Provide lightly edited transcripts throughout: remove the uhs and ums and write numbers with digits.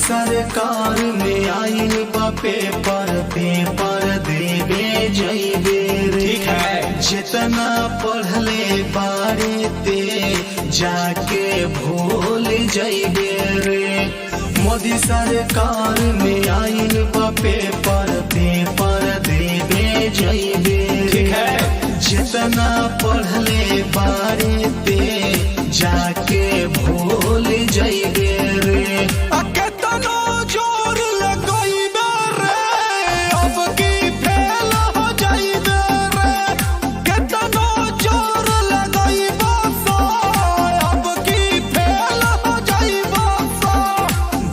सरकार में आइल बा पेपर देवे जइबे रे। ठीक है। जितना पढ़ले बारे ते जाके भूल जइबे रे। मोदी सरकार में आइल बा पेपर देवे जइबे रे। ठीक है। जितना पढ़ले बारे ते जाके भूल जइबे रे। केतनो जोर लगइबे रे, अब की फेल हो जाइबे रे। केतनो जोर लगइबे सो, अब की फेल हो जाइबे सो।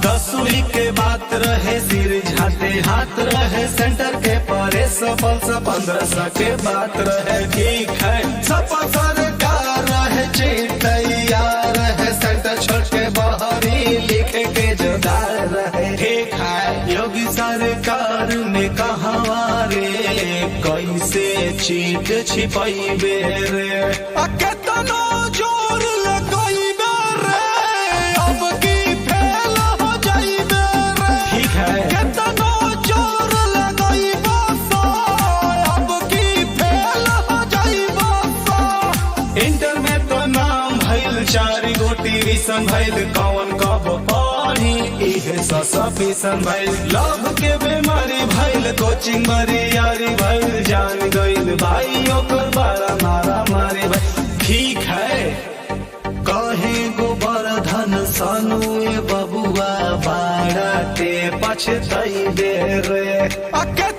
10वीं के बात रहे, सिर झाते हाथ रहे। सेंटर के परे सफल 1500 के बात रहे। ठीक है। सफल सरकार रहे, चीट तैयार है। सेंटर छोड़ के बाहरी लिखे के जुगाड़ रहे। ठीक है। योगी सरकार ने कहा रे, कैसे चीट छिपैबे रे। केतनो जोर लगइबे रे, अब की फेल हो जाइबे रे। ठीक है। केतनो जोर लगइबे सो, अब की फेल हो जाइबे सो। इंटर में तो नाम भइल, 4 गो टिविशन भइल। कौन कब पढ़ी इहे सफिशन भइल। लव के बीमारी भइल, कोचिंग मरी यारी भइल। जान गइल भाई ओकर बड़ा मारा मारी भइल। ठीक है। कहे गोवर्धन सानू ए बबुआ बाड़ा ते पछतैबे रे। के